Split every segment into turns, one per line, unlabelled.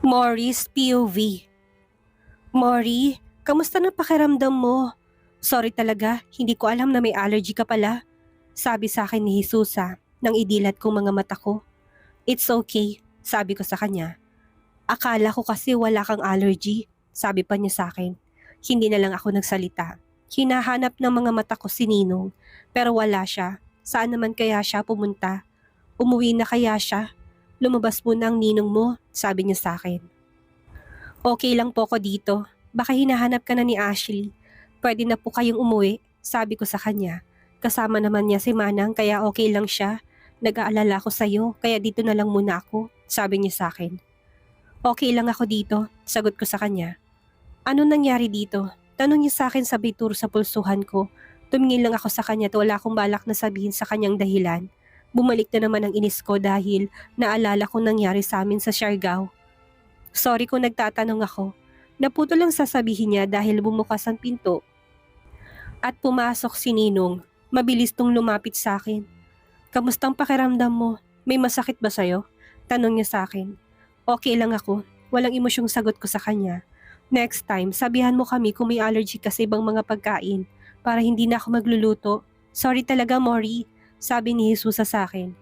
Morris POV. Mori, kamusta na pakiramdam mo? Sorry talaga, hindi ko alam na may allergy ka pala. Sabi sa akin ni Jesusa nang idilat kong mga mata ko. It's okay, sabi ko sa kanya. Akala ko kasi wala kang allergy, sabi pa niya sa akin. Hindi na lang ako nagsalita. Hinahanap ng mga mata ko si Ninong, pero wala siya. Saan naman kaya siya pumunta? Umuwi na kaya siya? Lumabas muna ang ninong mo, sabi niya sa akin. Okay lang po ako dito. Baka hinahanap ka na ni Ashley. Pwede na po kayong umuwi, sabi ko sa kanya. Kasama naman niya si Manang kaya okay lang siya. Nag-aalala ko sa'yo kaya dito na lang muna ako, sabi niya sa akin. Okay lang ako dito, sagot ko sa kanya. Ano nangyari dito? Tanong niya sa akin sabay turo sa pulsuhan ko. Tumingin lang ako sa kanya at wala akong balak na sabihin sa kanyang dahilan. Bumalik na naman ang inis ko dahil naalala ko nangyari sa amin sa Siargao. Sorry kung nagtatanong ako. Naputo lang sasabihin niya dahil bumukas ang pinto. At pumasok si Ninong. Mabilis tong lumapit sa akin. Kamustang pakiramdam mo? May masakit ba sa'yo? Tanong niya sa akin. Okay lang ako. Walang emosyong sagot ko sa kanya. Next time, sabihan mo kami kung may allergy ka sa ibang mga pagkain para hindi na ako magluluto. Sorry talaga, Mori, sabi ni Jesusa sa akin.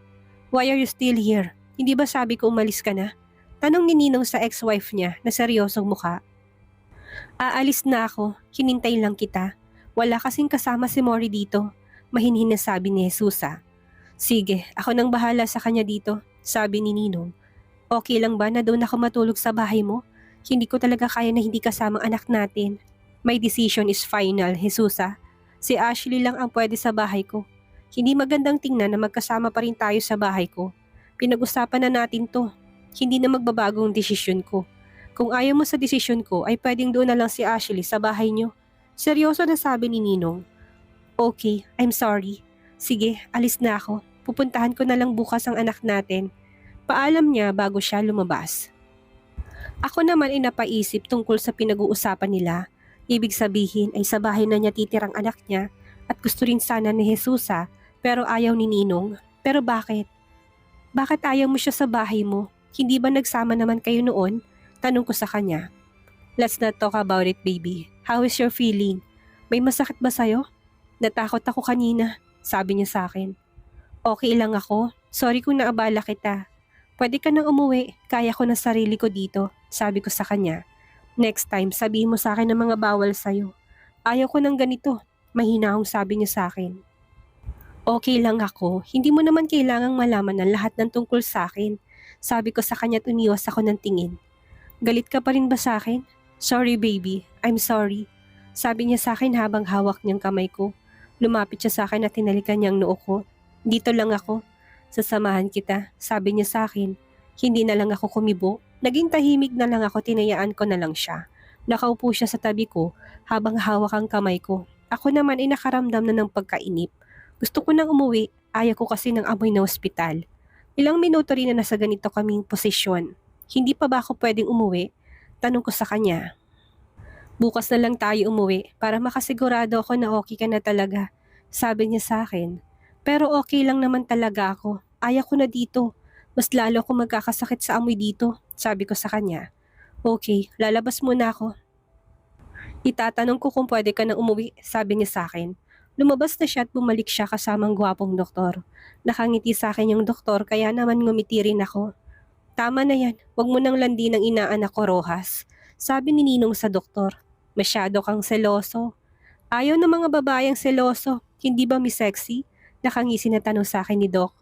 Why are you still here? Hindi ba sabi ko umalis ka na? Tanong ni Ninong sa ex-wife niya na seryosong mukha. Aalis na ako, hinintay lang kita. Wala kasing kasama si Mori dito, mahinhin na sabi ni Jesusa. Sige, ako nang bahala sa kanya dito, sabi ni Ninong. Okay lang ba na doon ako matulog sa bahay mo? Hindi ko talaga kaya na hindi kasama anak natin. My decision is final, Jesusa. Si Ashley lang ang pwede sa bahay ko. Hindi magandang tingnan na magkasama pa rin tayo sa bahay ko. Pinag-usapan na natin to. Hindi na magbabago ang desisyon ko. Kung ayaw mo sa desisyon ko ay pwedeng doon na lang si Ashley sa bahay niyo. Seryoso na sabi ni Ninong. Okay, I'm sorry. Sige, alis na ako. Pupuntahan ko na lang bukas ang anak natin. Paalam niya bago siya lumabas. Ako naman ay napaisip tungkol sa pinag-uusapan nila. Ibig sabihin ay sa bahay na niya titirang anak niya at gusto rin sana ni Jesusa pero ayaw ni Ninong. Pero bakit? Bakit ayaw mo siya sa bahay mo? Hindi ba nagsama naman kayo noon? Tanong ko sa kanya. Let's not talk about it, baby. How is your feeling? May masakit ba sa'yo? Natakot ako kanina, sabi niya sa akin. Okay lang ako. Sorry kung naabala kita. Pwede ka nang umuwi. Kaya ko na sarili ko dito, sabi ko sa kanya. Next time, sabihin mo sa akin ang mga bawal sa'yo. Ayaw ko ng ganito, mahinahong sabi niya sa akin. Okay lang ako. Hindi mo naman kailangang malaman ang lahat ng tungkol sa akin. Sabi ko sa kanya at umiwas ako ng tingin. Galit ka pa rin ba sa akin? Sorry baby, I'm sorry. Sabi niya sa akin habang hawak niyang kamay ko. Lumapit siya sa akin at tinalikan niyang noo ko. Dito lang ako. Sasamahan kita, sabi niya sa akin. Hindi na lang ako kumibo. Naging tahimik na lang ako, tinayaan ko na lang siya. Nakaupo siya sa tabi ko habang hawak ang kamay ko. Ako naman ay nakaramdam na ng pagkainip. Gusto ko nang umuwi, ayaw ko kasi ng amoy na ospital. Ilang minuto rin na nasa ganito kaming posisyon. Hindi pa ba ako pwedeng umuwi? Tanong ko sa kanya. Bukas na lang tayo umuwi para makasigurado ako na okay ka na talaga. Sabi niya sa akin. Pero okay lang naman talaga ako. Ayaw ko na dito. Mas lalo ako magkakasakit sa amoy dito. Sabi ko sa kanya. Okay, lalabas muna ako. Itatanong ko kung pwede ka na umuwi, sabi niya sa akin. Lumabas na siya at bumalik siya kasamang gwapong doktor. Nakangiti sa akin yung doktor kaya naman ngumiti rin ako. Tama na yan, wag mo nang landi ng inaanak ko, Rojas. Sabi ni Ninong sa doktor. Masyado kang seloso. Ayaw ng mga babayang seloso, hindi ba Miss Sexy? Nakangisi na tanong sa akin ni Doc.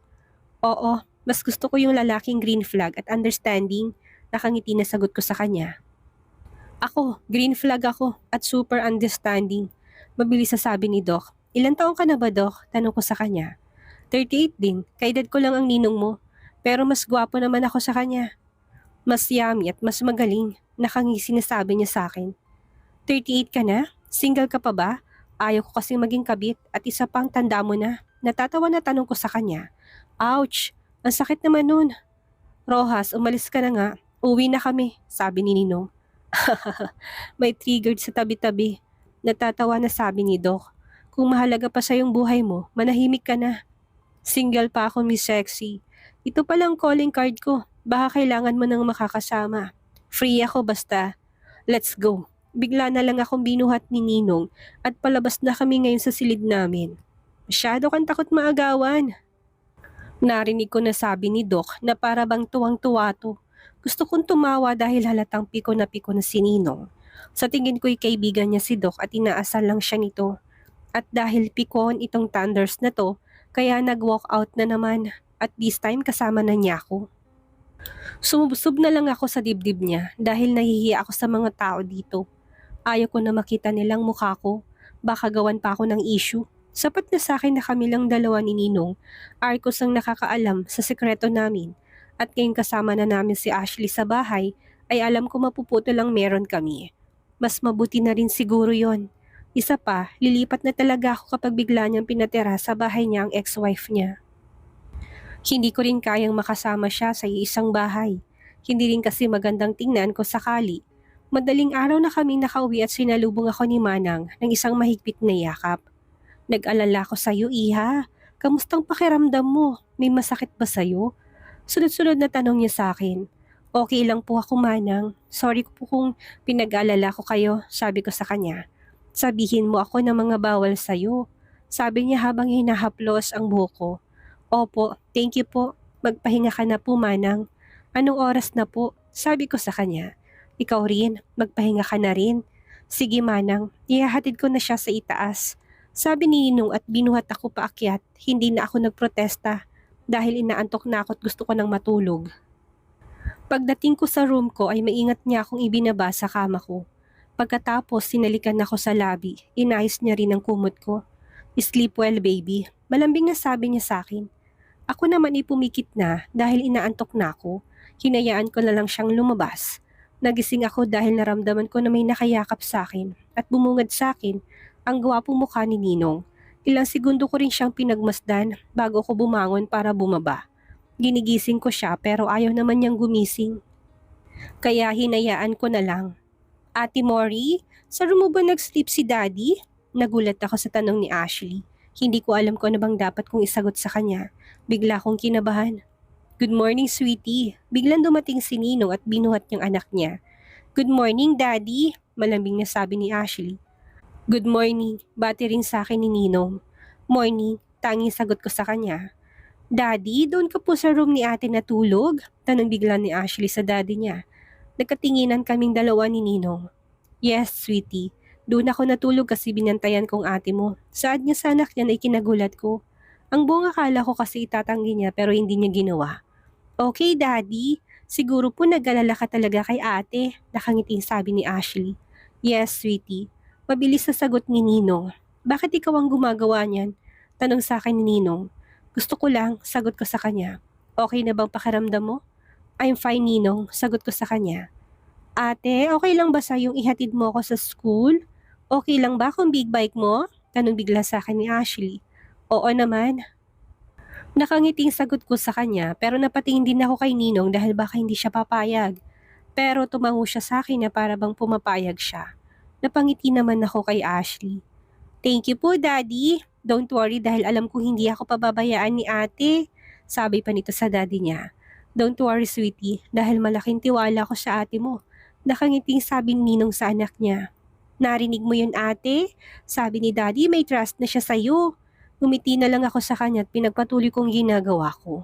Oo, mas gusto ko yung lalaking green flag at understanding. Nakangiti na sagot ko sa kanya. Ako, green flag ako at super understanding. Mabilis sasabi ni Doc. Ilan taong ka na ba, Doc? Tanong ko sa kanya. 38 din, kaedad ko lang ang ninong mo. Pero mas gwapo naman ako sa kanya. Mas yummy at mas magaling. Nakangisi na sabi niya sa akin. 38 ka na? Single ka pa ba? Ayaw ko kasing maging kabit at isa pang tanda mo na. Natatawa na tanong ko sa kanya. Ouch! Ang sakit naman nun. Rojas, umalis ka na nga. Uwi na kami, sabi ni Ninong. May triggered sa tabi-tabi. Natatawa na sabi ni Doc. Kung mahalaga pa sa yung buhay mo, manahimik ka na. Single pa ako, Miss Sexy. Ito palang calling card ko. Baka kailangan mo nang makakasama. Free ako basta. Let's go. Bigla na lang akong binuhat ni Ninong at palabas na kami ngayon sa silid namin. Masyado kang takot maagawan. Narinig ko na sabi ni Doc na para bang tuwang-tuwa to. Gusto kong tumawa dahil halatang piko na si Ninong. Sa tingin ko'y kaibigan niya si Doc at inaasal lang siya nito. At dahil pikon itong thunders na to, kaya nag-walk out na naman at this time kasama na niya ako. Sumubsob na lang ako sa dibdib niya dahil nahihiya ako sa mga tao dito. Ayaw ko na makita nilang mukha ko, baka gawan pa ako ng issue. Sapat na sa akin na kami lang dalawa ni Ninong, Arcos ang nakakaalam sa sekreto namin. At ngayong kasama na namin si Ashley sa bahay, ay alam ko mapuputo lang meron kami. Mas mabuti na rin siguro yon. Isa pa, lilipat na talaga ako kapag bigla niyang pinatira sa bahay niya ang ex-wife niya. Hindi ko rin kayang makasama siya sa isang bahay. Hindi rin kasi magandang tingnan ko sakali. Madaling araw na kami nakauwi at sinalubong ako ni Manang ng isang mahigpit na yakap. Nag-alala ko sa'yo, Iha. Kamustang pakiramdam mo? May masakit ba sa'yo? Sunod-sunod na tanong niya sa akin. Okay lang po ako, Manang. Sorry po kung pinag-alala ko kayo, sabi ko sa kanya. Sabihin mo ako ng mga bawal sa'yo. Sabi niya habang hinahaplos ang buhok ko. Opo, thank you po. Magpahinga ka na po, Manang. Anong oras na po? Sabi ko sa kanya. Ikaw rin, magpahinga ka na rin. Sige, Manang, ihahatid ko na siya sa itaas. Sabi ni Ninong at binuhat ako paakyat, hindi na ako nagprotesta dahil inaantok na ako at gusto ko nang matulog. Pagdating ko sa room ko ay maingat niya akong ibinaba sa kama ko. Pagkatapos sinalikan ako sa labi, inayos niya rin ang kumot ko. Sleep well baby, malambing na sabi niya sa akin. Ako naman ay pumikit na dahil inaantok na ako. Hinayaan ko na lang siyang lumabas. Nagising ako dahil naramdaman ko na may nakayakap sa akin at bumungad sa akin ang gwapong mukha ni Ninong. Ilang segundo ko rin siyang pinagmasdan bago ko bumangon para bumaba. Ginigising ko siya pero ayaw naman niyang gumising. Kaya hinayaan ko na lang. Ate Mori, sa room mo ba nag-sleep si Daddy? Nagulat ako sa tanong ni Ashley. Hindi ko alam kung ano bang dapat kong isagot sa kanya. Bigla akong kinabahan. Good morning, sweetie. Biglang dumating si Ninong at binuhat niyang anak niya. Good morning, Daddy, malambing na sabi ni Ashley. Good morning, bati rin sa akin ni Ninong. Morning, tanging sagot ko sa kanya. Daddy, doon ka po sa room ni ate natulog? Tanong bigla ni Ashley sa daddy niya. Nagkatinginan kaming dalawa ni Ninong. Yes, sweetie. Doon ako natulog kasi binantayan kong ate mo. Saad niya sa anak niya na ikinagulat ko. Ang buong akala ko kasi itatanggi niya pero hindi niya ginawa. Okay, Daddy. Siguro po nag-alala ka talaga kay ate, nakangiting sabi ni Ashley. Yes, sweetie. Mabilis na sagot ni Ninong. Bakit ikaw ang gumagawa niyan? Tanong sa akin ni Ninong. Gusto ko lang, sagot ko sa kanya. Okay na bang pakiramdam mo? I'm fine, Ninong, sagot ko sa kanya. Ate, okay lang ba sa yung ihatid mo ako sa school? Okay lang ba kung big bike mo? Tanong bigla sa akin ni Ashley. Oo naman. Nakangiting sagot ko sa kanya pero napatingin din ako kay Ninong dahil baka hindi siya papayag. Pero tumango siya sa akin na para bang pumapayag siya. Napangiti naman ako kay Ashley. Thank you po, Daddy. Don't worry dahil alam ko hindi ako pababayaan ni ate. Sabi pa nito sa daddy niya. Don't worry, sweetie, dahil malaking tiwala ko sa ate mo. Nakangiting sabi ni Ninong sa anak niya. Narinig mo yun, ate? Sabi ni Daddy, may trust na siya sa'yo. Umiti na lang ako sa kanya at pinagpatuloy kong ginagawa ko.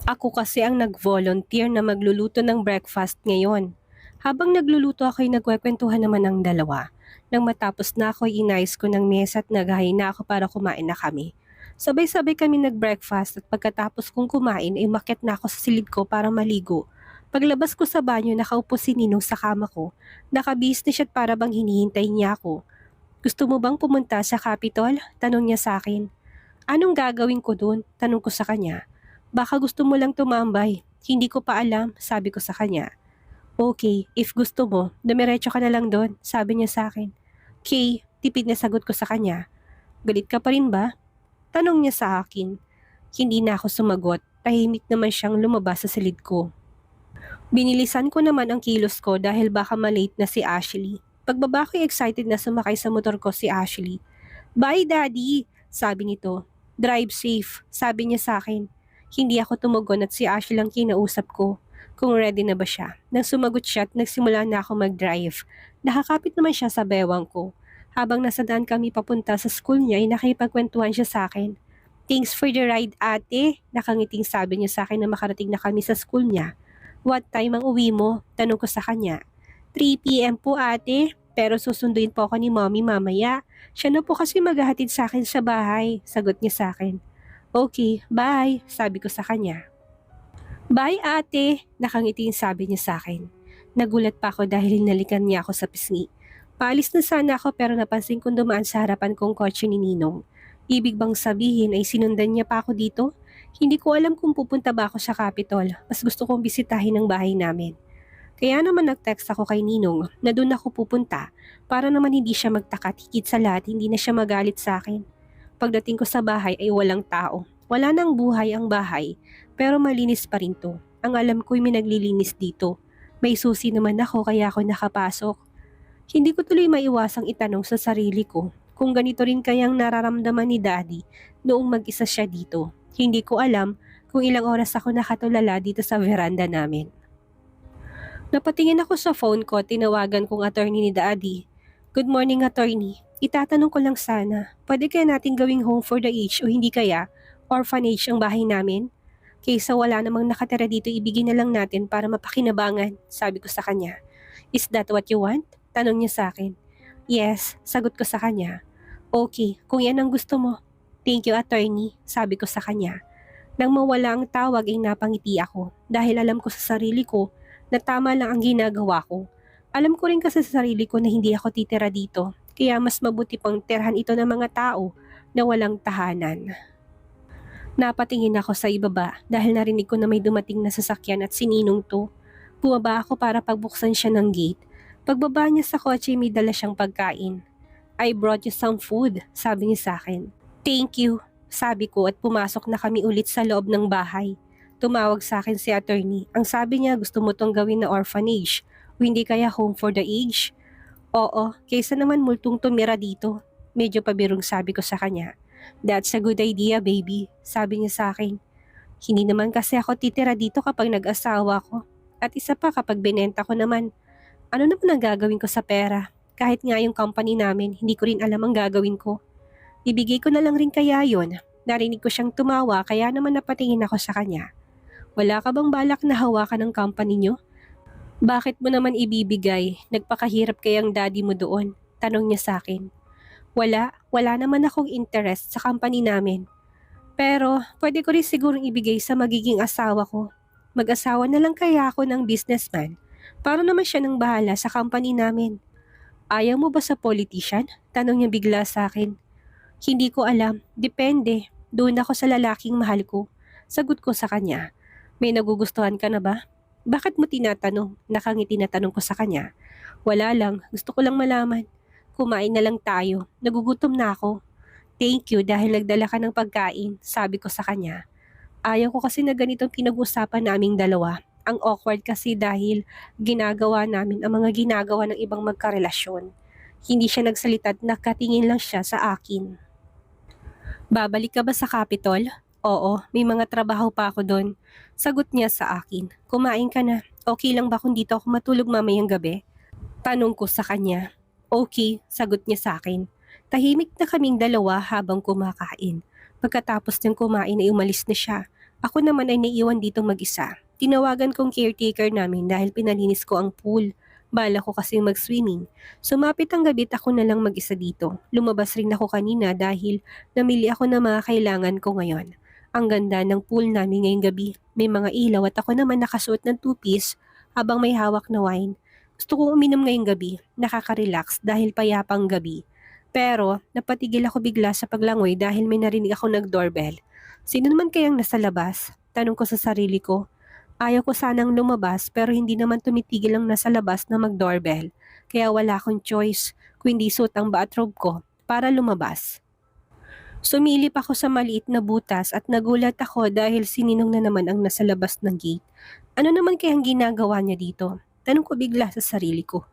Ako kasi ang nag-volunteer na magluluto ng breakfast ngayon. Habang nagluluto ako ay nagkwekwentuhan naman ang dalawa. Nang matapos na ako ay inayos ko ng mesa at naghahay na ako para kumain na kami. Sabay-sabay kami nag-breakfast at pagkatapos kong kumain ay umakyat na ako sa silid ko para maligo. Paglabas ko sa banyo nakaupo si Ninong sa kama ko. Nakabihis na siya at para bang hinihintay niya ako. Gusto mo bang pumunta sa Capitol? Tanong niya sa akin. Anong gagawin ko doon? Tanong ko sa kanya. Baka gusto mo lang tumambay. Hindi ko pa alam, sabi ko sa kanya. Okay, if gusto mo, dumiretso ka na lang doon, sabi niya sa akin. Okay, tipid na sagot ko sa kanya. Galit ka pa rin ba? Tanong niya sa akin. Hindi na ako sumagot, tahimik naman siyang lumabas sa silid ko. Binilisan ko naman ang kilos ko dahil baka malate na si Ashley. Pagbaba ko excited na sumakay sa motor ko si Ashley. Bye, Daddy, sabi nito. Drive safe, sabi niya sa akin. Hindi ako tumugon at si Ashley lang kinausap ko. kung ready na ba siya. Nang sumagot siya at nagsimula na ako mag-drive. Nakakapit naman siya sa bewang ko. Habang nasa daan kami papunta sa school niya ay nakipagkwentuhan siya sa akin. Thanks for the ride ate, nakangiting sabi niya sa akin na makarating na kami sa school niya. What time ang uwi mo? Tanong ko sa kanya. 3 p.m. po ate, pero susunduin po ako ni mommy mamaya. Siya na po kasi maghahatid sa akin sa bahay, sagot niya sa akin. Okay, bye, sabi ko sa kanya. Bye ate, nakangiting sabi niya sa akin. Nagulat pa ako dahil hinalikan niya ako sa pisngi. Paalis na sana ako pero napansin kong dumaan sa harapan kong kotse ni Ninong. Ibig bang sabihin ay sinundan niya pa ako dito? Hindi ko alam kung pupunta ba ako sa Capitol. Mas gusto kong bisitahin ang bahay namin. Kaya naman nag-text ako kay Ninong na doon ako pupunta para naman hindi siya magtaka at higit sa lahat hindi na siya magalit sa akin. Pagdating ko sa bahay ay walang tao. Wala nang buhay ang bahay pero malinis pa rin to. Ang alam ko'y may naglilinis dito. May susi naman ako kaya ako nakapasok. Hindi ko tuloy maiwasang itanong sa sarili ko kung ganito rin kayang nararamdaman ni Daddy noong mag-isa siya dito. Hindi ko alam kung ilang oras ako nakatulala dito sa veranda namin. Napatingin ako sa phone ko, tinawagan kong attorney ni Daddy. Good morning attorney. Itatanong ko lang sana, pwede kaya natin gawing home for the aged o hindi kaya orphanage ang bahay namin? Kaysa wala namang nakatira dito, ibigay na lang natin para mapakinabangan, sabi ko sa kanya. Is that what you want? Tanong niya sa akin. Yes, sagot ko sa kanya. Okay, kung yan ang gusto mo. Thank you attorney, sabi ko sa kanya. Nang mawala ang tawag ay napangiti ako dahil alam ko sa sarili ko na tama lang ang ginagawa ko. Alam ko rin kasi sa sarili ko na hindi ako titira dito, kaya mas mabuti pang tirhan ito ng mga tao na walang tahanan. Napatingin ako sa ibaba dahil narinig ko na may dumating na sasakyan at sininong to. Bumaba ako para pagbuksan siya ng gate. Pagbaba niya sa kotse may dala siyang pagkain. I brought you some food, sabi niya sa akin. Thank you, sabi ko at pumasok na kami ulit sa loob ng bahay. Tumawag sa akin si attorney. Ang sabi niya gusto mo tong gawin na orphanage o hindi kaya home for the aged. Oo, kaysa naman multong tumira dito. Medyo pabirong sabi ko sa kanya. That's a good idea baby, sabi niya sa akin. Hindi naman kasi ako titira dito kapag nag-asawa ko. At isa pa kapag binenta ko naman. Ano naman ang gagawin ko sa pera? Kahit nga yung company namin, hindi ko rin alam ang gagawin ko. Ibigay ko na lang rin kaya yun. Narinig ko siyang tumawa kaya naman napatingin ako sa kanya. Wala ka bang balak na hawakan ng company nyo? Bakit mo naman ibibigay? Nagpakahirap kayang daddy mo doon? Tanong niya sa akin. Wala naman akong interest sa company namin. Pero pwede ko rin sigurong ibigay sa magiging asawa ko. Mag-asawa na lang kaya ako ng businessman para naman siya nang bahala sa company namin. Ayaw mo ba sa politician? Tanong niya bigla sa akin. Hindi ko alam. Depende. Doon ako sa lalaking mahal ko. Sagot ko sa kanya. May nagugustuhan ka na ba? Bakit mo tinatanong? Nakangiti na tanong ko sa kanya. Wala lang. Gusto ko lang malaman. Kumain na lang tayo. Nagugutom na ako. Thank you dahil nagdala ka ng pagkain, sabi ko sa kanya. Ayaw ko kasi na ganitong pinag-usapan naming dalawa. Ang awkward kasi dahil ginagawa namin ang mga ginagawa ng ibang magkarelasyon. Hindi siya nagsalita at nakatingin lang siya sa akin. Babalik ka ba sa Capitol? Oo, may mga trabaho pa ako doon. Sagot niya sa akin. Kumain ka na. Okay lang ba kung dito ako matulog mamayang gabi? Tanong ko sa kanya. Okay, sagot niya sa akin. Tahimik na kaming dalawa habang kumakain. Pagkatapos niyang kumain ay umalis na siya. Ako naman ay naiwan dito mag-isa. Tinawagan kong caretaker namin dahil pinalinis ko ang pool. Bala ko kasing mag-swimming. Sumapit ang gabi at ako na lang mag-isa dito. Lumabas rin ako kanina dahil namili ako ng mga kailangan ko ngayon. Ang ganda ng pool namin ngayong gabi. May mga ilaw at ako naman nakasuot ng two-piece habang may hawak na wine. Gusto kong uminom ngayong gabi. Nakaka-relax dahil payapang gabi. Pero napatigil ako bigla sa paglangoy dahil may narinig ako nag-doorbell. Sino naman kayang nasa labas? Tanong ko sa sarili ko. Ayaw ko sanang lumabas pero hindi naman tumitigil ang nasa labas na mag-doorbell. Kaya wala akong choice kung hindi suot ang bathrobe ko para lumabas. Sumilip ako sa maliit na butas at nagulat ako dahil sininong na naman ang nasa labas ng gate. Ano naman kayang ginagawa niya dito? Tanong ko bigla sa sarili ko.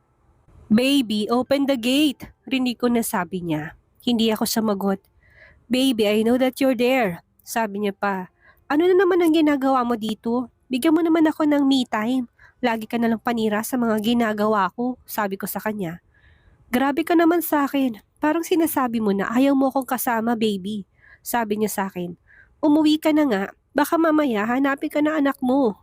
Baby, open the gate! Rinig ko na sabi niya. Hindi ako sumagot. Baby, I know that you're there. Sabi niya pa. Ano na naman ang ginagawa mo dito? bigyan mo naman ako ng me time. Lagi ka nalang panira sa mga ginagawa ko, sabi ko sa kanya. Grabe ka naman sa akin. Parang sinasabi mo na ayaw mo akong kasama, baby. Sabi niya sa akin. Umuwi ka na nga. Baka mamaya hanapin ka na anak mo.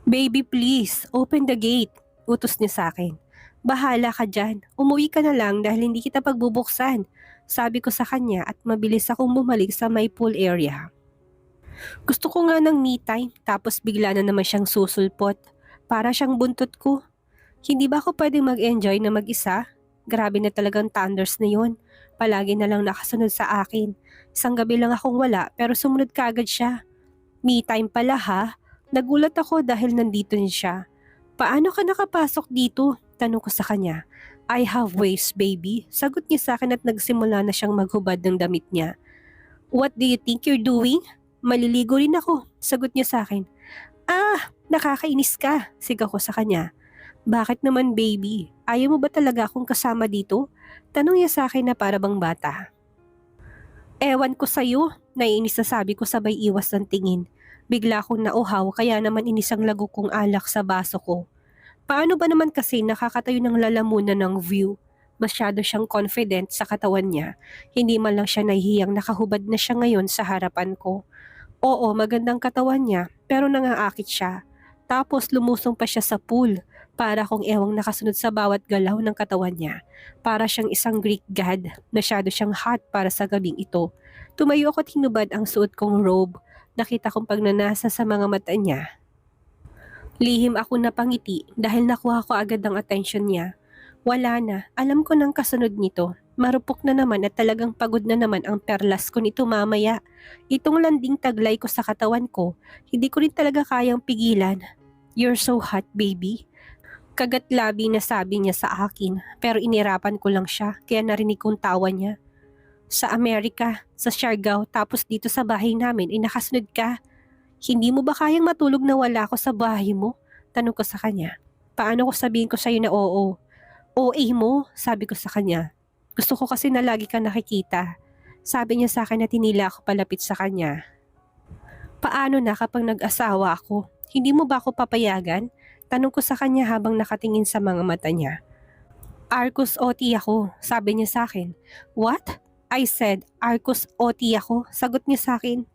Baby please, open the gate. Utos niya sa akin. Bahala ka dyan. Umuwi ka na lang dahil hindi kita pagbubuksan. Sabi ko sa kanya at mabilis akong bumalik sa my pool area. Gusto ko nga ng me time tapos bigla na naman siyang susulpot. Para siyang buntot ko. Hindi ba ako pwedeng mag-enjoy na mag-isa? Grabe na talagang thunders na yon. Palagi na lang nakasunod sa akin. Isang gabi lang akong wala pero sumunod kaagad siya. Me time pala ha? Nagulat ako dahil nandito niya siya. Paano ka nakapasok dito? Tanong ko sa kanya. I have ways, baby. Sagot niya sa akin at nagsimula na siyang maghubad ng damit niya. What do you think you're doing? Maliligo rin ako. Sagot niya sa akin. Ah, nakakainis ka. Sigaw ko sa kanya. Bakit naman baby? Ayaw mo ba talaga akong kasama dito? Tanong niya sa akin na para bang bata. Ewan ko sa'yo. Naiinis na sabi ko sabay iwas ng tingin. Bigla akong nauhaw kaya naman inisang lago kong alak sa baso ko. Paano ba naman kasi nakakatayo ng lalamunan ng view? Masyado siyang confident sa katawan niya. Hindi man lang siya nahihiyang nakahubad na siya ngayon sa harapan ko. Oo, magandang katawan niya pero nangaakit siya. Tapos lumusong pa siya sa pool para kung ewang nakasunod sa bawat galaw ng katawan niya. Para siyang isang Greek god. Masyado siyang hot para sa gabing ito. Tumayo ako at hinubad ang suot kong robe. Nakita kong pagnanasa sa mga mata niya. Lihim ako napangiti dahil nakuha ko agad ang atensyon niya. Wala na, alam ko ng kasunod nito. Marupok na naman at talagang pagod na naman ang perlas ko nito mamaya. Itong landing taglay ko sa katawan ko, hindi ko rin talaga kayang pigilan. You're so hot, baby. Kagat-labi na sabi niya sa akin pero inirapan ko lang siya kaya narinig kong tawa niya. Sa Amerika, sa Siargao, tapos dito sa bahay namin ay nakasunod ka. Hindi mo ba kayang matulog na wala ako sa bahay mo? Tanong ko sa kanya. Paano ko sabihin ko sa'yo na oo? OA mo, sabi ko sa kanya. Gusto ko kasi na lagi ka nakikita. Sabi niya sa akin na tinila ako palapit sa kanya. Paano na kapag nag-asawa ako? Hindi mo ba ako papayagan? Tanong ko sa kanya habang nakatingin sa mga mata niya. Arcos OT ako, sabi niya sa akin. What? I said, Arcos OT ako, sagot niya sa akin.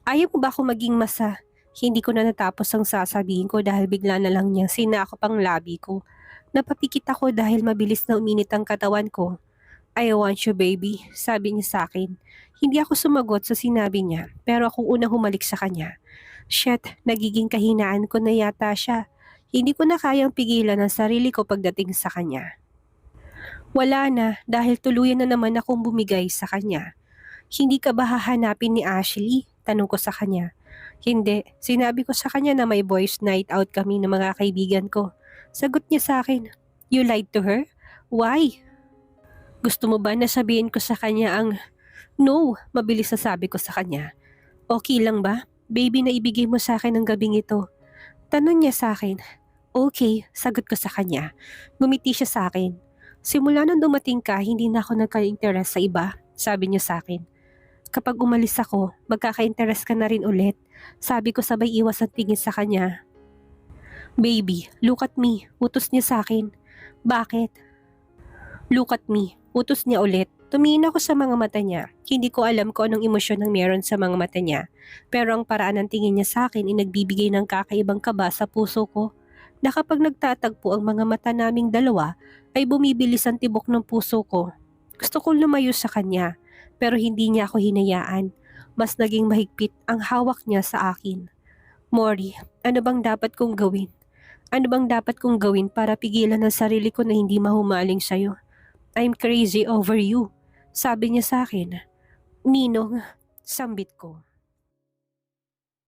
Ayaw mo ba ako maging masa? Hindi ko na natapos ang sasabihin ko dahil bigla na lang niyang sinakop ang labi ko. Napapikit ako dahil mabilis na uminit ang katawan ko. I want you baby, sabi niya sa akin. Hindi ako sumagot sa sinabi niya pero ako unang humalik sa kanya. Shit, nagiging kahinaan ko na yata siya. Hindi ko na kayang pigilan ang sarili ko pagdating sa kanya. Wala na dahil tuluyan na naman akong bumigay sa kanya. Hindi ka ba hahanapin ni Ashley? Tanong ko sa kanya. Hindi, sinabi ko sa kanya na may boys night out kami ng mga kaibigan ko. Sagot niya sa akin, you lied to her? Why? Gusto mo ba na sabihin ko sa kanya ang no? Mabilis na sabi ko sa kanya. Okay lang ba? Baby na ibigay mo sa akin ng gabing ito. Tanong niya sa akin. Okay, sagot ko sa kanya. Ngumiti siya sa akin. Simula nung dumating ka, hindi na ako nagka-interest sa iba, sabi niya sa akin. Kapag umalis ako, magkaka-interest ka na rin ulit. Sabi ko sabay iwas ang tingin sa kanya. Baby, look at me, utos niya sa akin. Bakit? Look at me, utos niya ulit. Tumingin ako sa mga mata niya. Hindi ko alam kung anong emosyon ang meron sa mga mata niya. Pero ang paraan ng tingin niya sa akin ay nagbibigay ng kakaibang kaba sa puso ko. Na kapag nagtatagpo ang mga mata naming dalawa, ay bumibilis ang tibok ng puso ko. Gusto kong lumayo sa kanya, pero hindi niya ako hinayaan. Mas naging mahigpit ang hawak niya sa akin. Mori, ano bang dapat kong gawin? Ano bang dapat kong gawin para pigilan ang sarili ko na hindi mahumaling sa'yo? I'm crazy over you, sabi niya sa akin. Ninong, sambit ko.